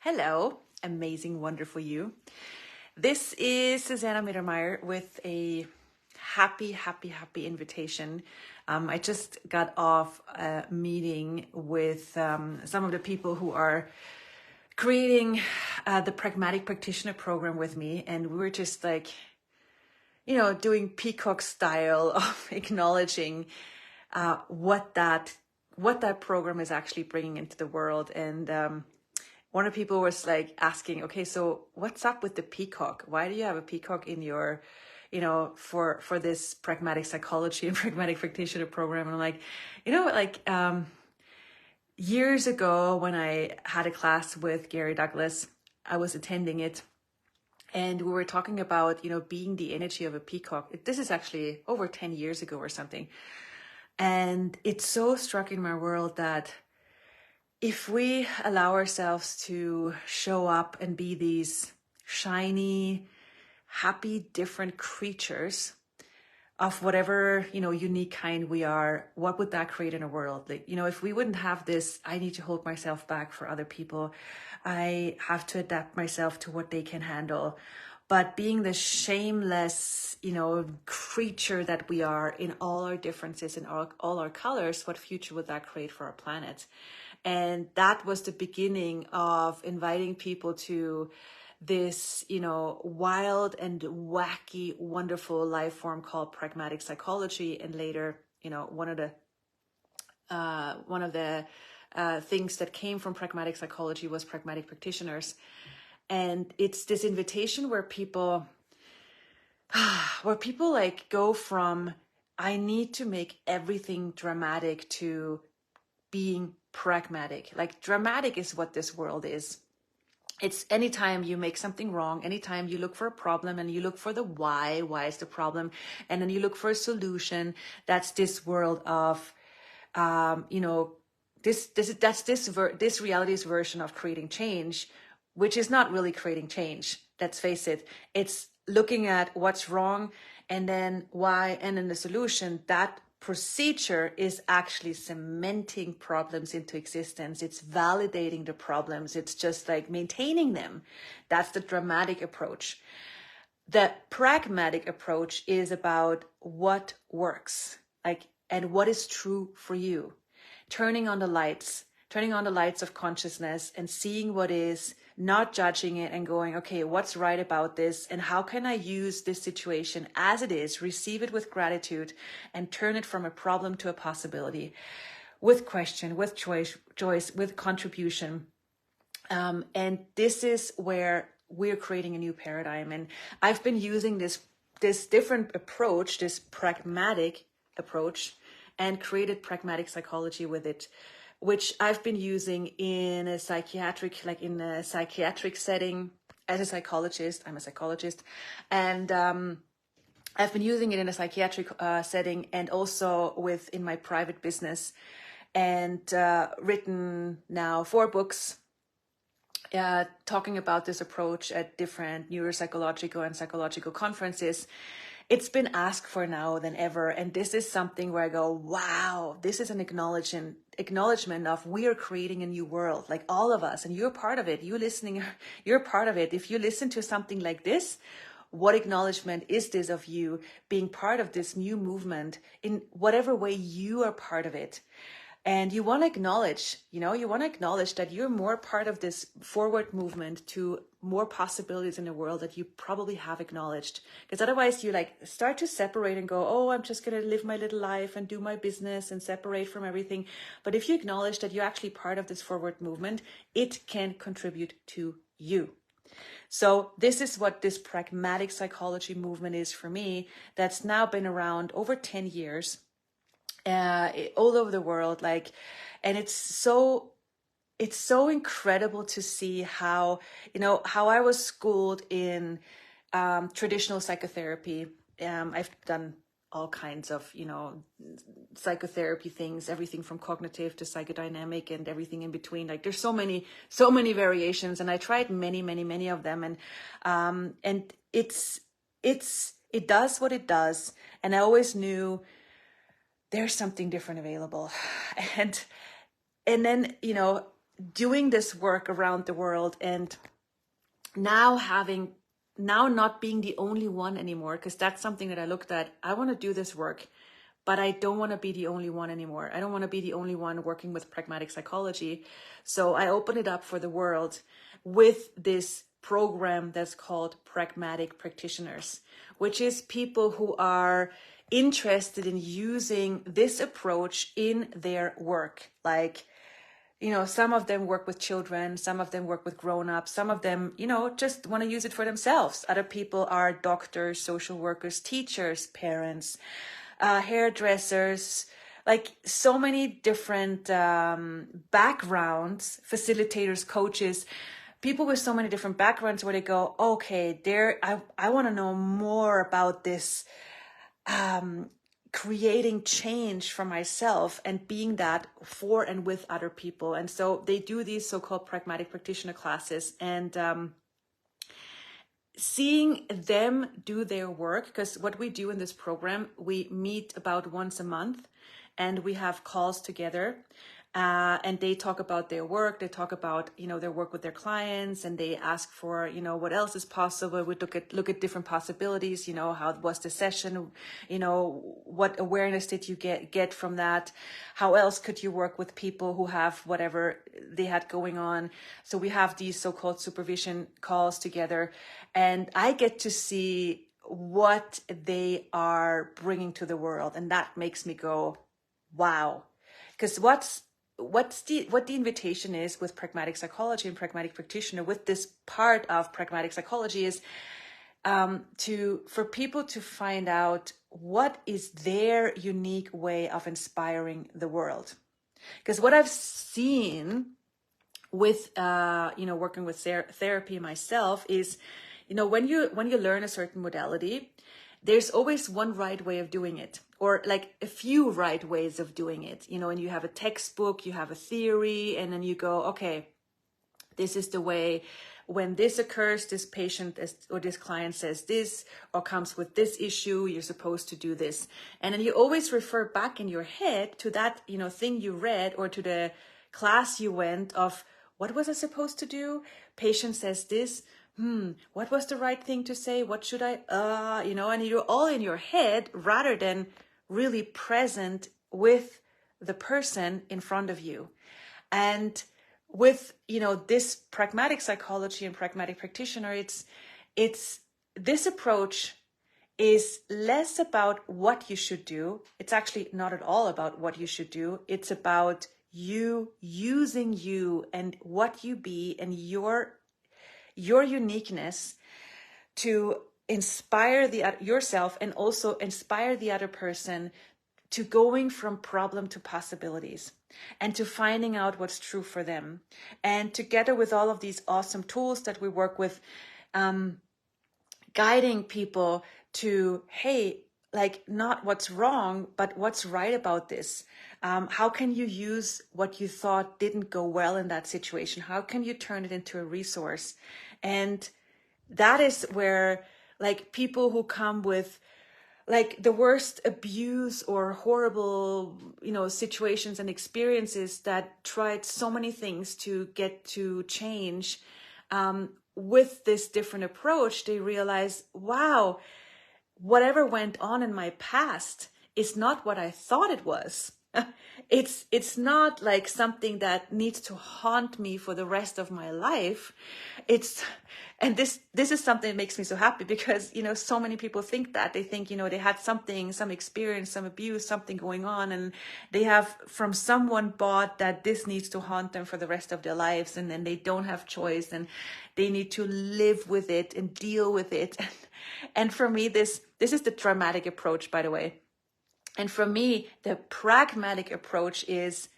Hello, amazing, wonderful you. This is Susanna Mittermeier with a happy invitation. I just got off a meeting with some of the people who are creating the Pragmatic Practitioner program with me, and we were just like, doing peacock style of acknowledging what that program is actually bringing into the world. And one of the people was like asking, okay, so what's up with the peacock? Why do you have a peacock in your, for this pragmatic psychology and pragmatic practitioner program? And I'm like, years ago when I had a class with Gary Douglas, I was attending it, and we were talking about, being the energy of a peacock. This is actually over 10 years ago or something. And it so struck in my world that if we allow ourselves to show up and be these shiny, happy, different creatures of whatever, unique kind we are, what would that create in a world? Like, if we wouldn't have this, I need to hold myself back for other people. I have to adapt myself to what they can handle. But being the shameless, creature that we are in all our differences and all our colors, what future would that create for our planet? And that was the beginning of inviting people to this, wild and wacky, wonderful life form called pragmatic psychology. And later, one of the things that came from pragmatic psychology was pragmatic practitioners. And it's this invitation where people like go from, I need to make everything dramatic, to being pragmatic. Like, dramatic is what this world is. It's anytime you make something wrong, anytime you look for a problem and you look for the why is the problem, and then you look for a solution. That's this world of, this reality's version of creating change, which is not really creating change. Let's face it. It's looking at what's wrong and then why, and then the solution. That procedure is actually cementing problems into existence. It's validating the problems. It's just like maintaining them. That's the dramatic approach. The pragmatic approach is about what works, and what is true for you. Turning on the lights of consciousness and seeing what is, not judging it, and going, okay, what's right about this, and how can I use this situation as it is, receive it with gratitude, and turn it from a problem to a possibility, with question, with choice, with contribution. And this is where we're creating a new paradigm. And I've been using this different approach, this pragmatic approach, and created pragmatic psychology with it, which I've been using in a psychiatric setting as a psychologist. I'm a psychologist. And I've been using it in a psychiatric setting, and also in my private business, and written now 4 books talking about this approach at different neuropsychological and psychological conferences. It's been asked for now than ever. And this is something where I go, wow, this is an acknowledgement of, we are creating a new world, like all of us, and you're part of it. You listening, you're part of it. If you listen to something like this, what acknowledgement is this of you being part of this new movement in whatever way you are part of it? And you want to acknowledge, that you're more part of this forward movement to more possibilities in the world that you probably have acknowledged. Because otherwise you start to separate and go, oh, I'm just going to live my little life and do my business and separate from everything. But if you acknowledge that you're actually part of this forward movement, it can contribute to you. So this is what this pragmatic psychology movement is for me. That's now been around over 10 years. All over the world, and it's so incredible to see how I was schooled in traditional psychotherapy. I've done all kinds of psychotherapy things, everything from cognitive to psychodynamic and everything in between. There's so many variations, and I tried many of them, and it does what it does, and I always knew there's something different available. And then, doing this work around the world, and now not being the only one anymore, because that's something that I looked at. I want to do this work, but I don't want to be the only one anymore. I don't want to be the only one working with pragmatic psychology. So I open it up for the world with this program that's called Pragmatic Practitioners, which is people who are interested in using this approach in their work. Like, some of them work with children, some of them work with grown-ups, some of them, just want to use it for themselves. Other people are doctors, social workers, teachers, parents, hairdressers, like so many different backgrounds, facilitators, coaches, people with so many different backgrounds where they go, okay, I want to know more about this, creating change for myself and being that for and with other people. And so they do these so-called pragmatic practitioner classes, and seeing them do their work, because what we do in this program, we meet about once a month and we have calls together. And they talk about their work. They talk about, their work with their clients, and they ask for, what else is possible. We look at different possibilities. How was the session? What awareness did you get from that? How else could you work with people who have whatever they had going on? So we have these so-called supervision calls together, and I get to see what they are bringing to the world, and that makes me go, wow. Because what the invitation is with pragmatic psychology and pragmatic practitioner, with this part of pragmatic psychology, is for people to find out what is their unique way of inspiring the world. Because what I've seen with working with therapy myself is, when you learn a certain modality, there's always one right way of doing it, or like a few right ways of doing it, and you have a textbook, you have a theory, and then you go, okay, this is the way. When this occurs, this patient or this client says this, or comes with this issue, you're supposed to do this. And then you always refer back in your head to that, thing you read, or to the class you went of, what was I supposed to do? Patient says this. What was the right thing to say? What should I, and you're all in your head rather than really present with the person in front of you. And with, this pragmatic psychology and pragmatic practitioner, it's this approach is less about what you should do. It's actually not at all about what you should do. It's about you using you and what you be and your uniqueness to inspire yourself, and also inspire the other person to going from problem to possibilities, and to finding out what's true for them. And together with all of these awesome tools that we work with, guiding people to, hey, like, not what's wrong, but what's right about this. How can you use what you thought didn't go well in that situation? How can you turn it into a resource? And that is where, like, people who come with like the worst abuse or horrible, situations and experiences, that tried so many things to get to change, with this different approach, they realize, wow, whatever went on in my past is not what I thought it was. It's not like something that needs to haunt me for the rest of my life. And this is something that makes me so happy, because, so many people think that. They think, they had some experience, some abuse, something going on, and they have from someone bought that this needs to haunt them for the rest of their lives, and then they don't have choice, and they need to live with it and deal with it. And for me, this is the dramatic approach, by the way. And for me, the pragmatic approach is,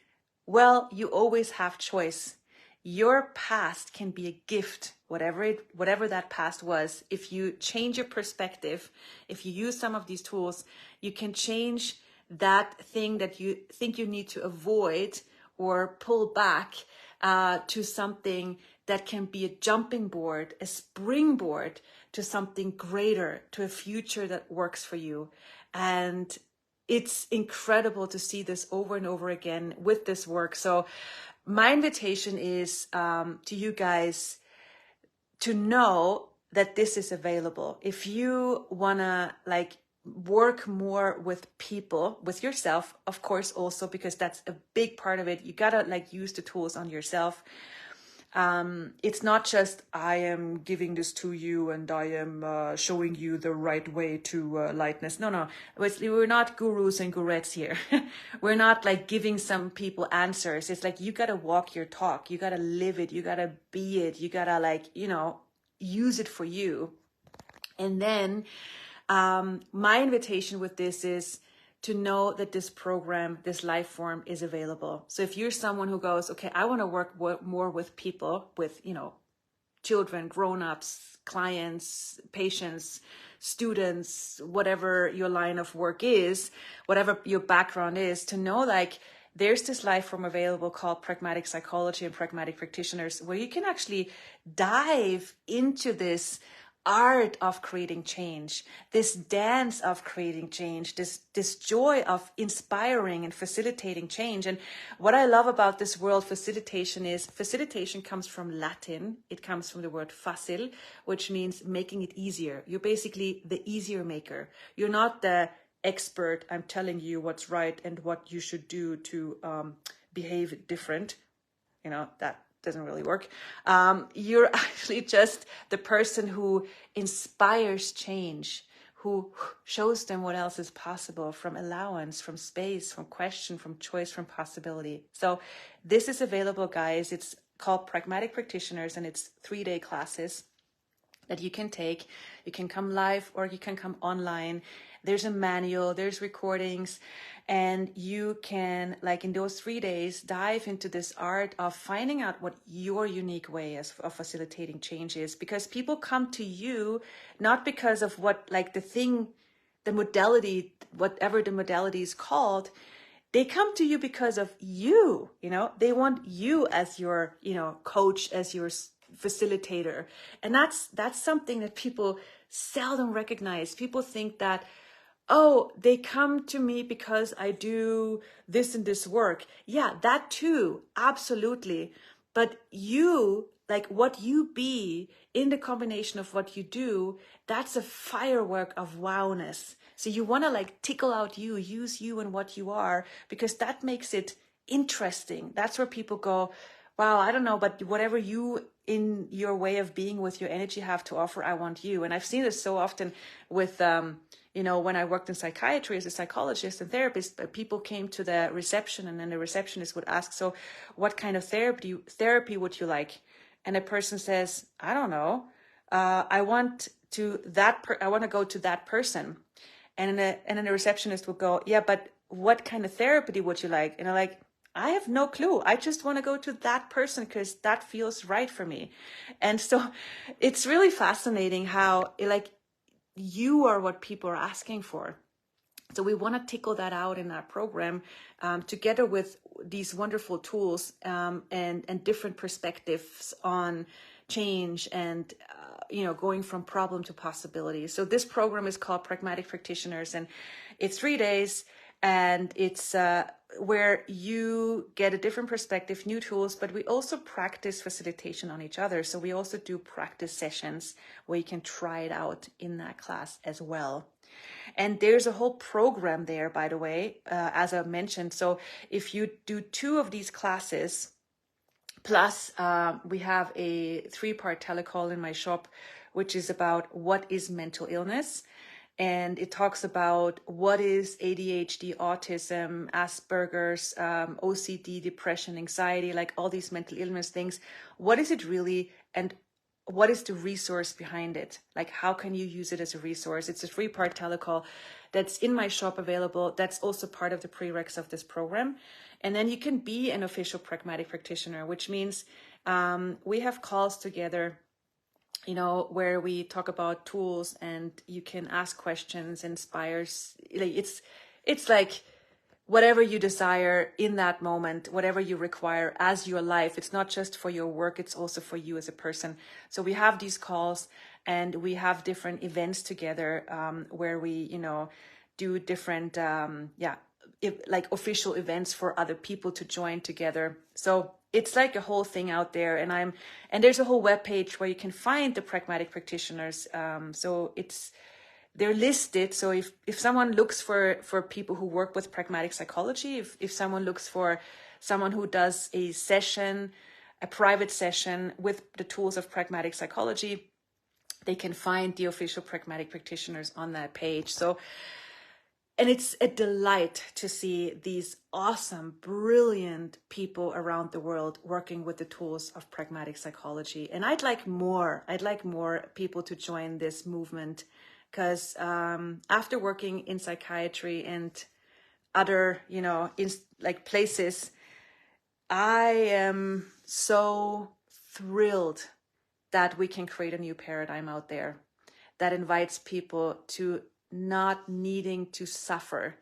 well, you always have choice. Your past can be a gift, whatever that past was. If you change your perspective, if you use some of these tools, you can change that thing that you think you need to avoid or pull back to something that can be a jumping board, a springboard to something greater, to a future that works for you. And it's incredible to see this over and over again with this work. So my invitation is to you guys to know that this is available. If you wanna like work more with people, with yourself, of course, also, because that's a big part of it. You gotta like use the tools on yourself. It's not just I am giving this to you and I am showing you the right way to lightness. No. We're not gurus and gurettes here. We're not like giving some people answers. It's like you gotta walk your talk. You gotta live it. You gotta be it. You gotta like, use it for you. And then my invitation with this is to know that this program, this life form is available. So if you're someone who goes, okay, I want to work more with people, with, children, grown-ups, clients, patients, students, whatever your line of work is, whatever your background is, to know like there's this life form available called Pragmatic Psychology and Pragmatic Practitioners, where you can actually dive into this art of creating change, this dance of creating change, this joy of inspiring and facilitating change. And what I love about this world facilitation is facilitation comes from Latin. It comes from the word facil, which means making it easier. You're basically the easier maker. You're not the expert. I'm telling you what's right and what you should do to behave different. That doesn't really work. You're actually just the person who inspires change, who shows them what else is possible, from allowance, from space, from question, from choice, from possibility. So this is available, guys. It's called Pragmatic Practitioners, and it's 3-day classes that you can take. You can come live or you can come online. There's a manual, there's recordings, and you can, like in those 3 days, dive into this art of finding out what your unique way of facilitating change is. Because people come to you not because of what, like the modality, whatever the modality is called. They come to you because of you, they want you as your, coach, as your facilitator. And that's something that people seldom recognize. People think that, oh, they come to me because I do this and this work. Yeah, that too, absolutely. But you, like what you be in the combination of what you do, that's a firework of wowness. So you want to like tickle out you, use you and what you are, because that makes it interesting. That's where people go, wow, I don't know, but whatever you in your way of being with your energy have to offer, I want you. And I've seen this so often with, when I worked in psychiatry as a psychologist and therapist, people came to the reception and then the receptionist would ask, so what kind of therapy would you like? And a person says, I don't know. I want to go to that person. And then the receptionist would go, yeah, but what kind of therapy would you like? And I'm like, I have no clue. I just want to go to that person because that feels right for me. And so it's really fascinating how you are what people are asking for. So we want to tickle that out in our program, together with these wonderful tools and different perspectives on change and going from problem to possibility. So this program is called Pragmatic Practitioners, and it's 3 days, and it's where you get a different perspective, new tools, but we also practice facilitation on each other. So we also do practice sessions where you can try it out in that class as well. And there's a whole program there, by the way, as I mentioned. So if you do 2 of these classes, plus we have a 3-part telecall in my shop, which is about what is mental illness. And it talks about what is ADHD, autism, Asperger's, OCD, depression, anxiety, like all these mental illness things. What is it really? And what is the resource behind it? Like, how can you use it as a resource? It's a 3-part telecall that's in my shop available. That's also part of the prereqs of this program. And then you can be an official pragmatic practitioner, which means we have calls together, where we talk about tools and you can ask questions, inspires. It's like whatever you desire in that moment, whatever you require as your life. It's not just for your work, it's also for you as a person. So we have these calls and we have different events together where we, do different, like official events for other people to join together. So it's like a whole thing out there, and there's a whole webpage where you can find the pragmatic practitioners. So they're listed. So if someone looks for people who work with pragmatic psychology, if someone looks for someone who does a session, a private session with the tools of pragmatic psychology, they can find the official pragmatic practitioners on that page. So, and it's a delight to see these awesome, brilliant people around the world working with the tools of pragmatic psychology. And I'd like more people to join this movement, because after working in psychiatry and other, in like places, I am so thrilled that we can create a new paradigm out there that invites people to not needing to suffer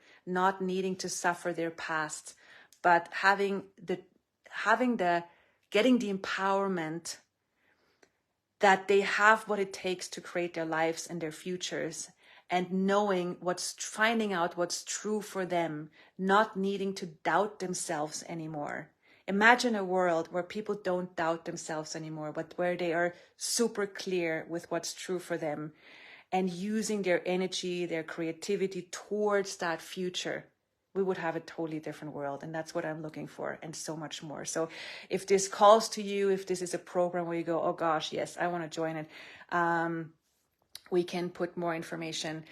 their past, but getting the empowerment that they have what it takes to create their lives and their futures, and finding out what's true for them, not needing to doubt themselves anymore. Imagine a world where people don't doubt themselves anymore, but where they are super clear with what's true for them and using their energy, their creativity towards that future. We would have a totally different world. And that's what I'm looking for, and so much more. So if this calls to you, if this is a program where you go, oh gosh, yes, I want to join it, we can put more information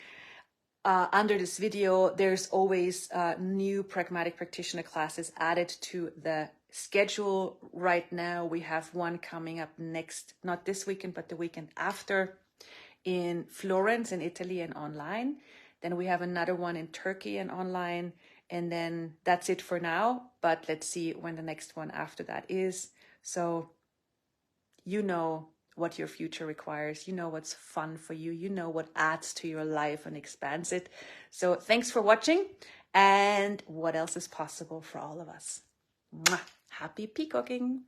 under this video. There's always new pragmatic practitioner classes added to the schedule. Right now, we have one coming up next, not this weekend, but the weekend after, in Florence in Italy and online. Then we have another one in Turkey and online. And then that's it for now. But let's see when the next one after that is. So you know what your future requires. You know what's fun for you. You know what adds to your life and expands it. So thanks for watching. And what else is possible for all of us? Mwah. Happy peacocking.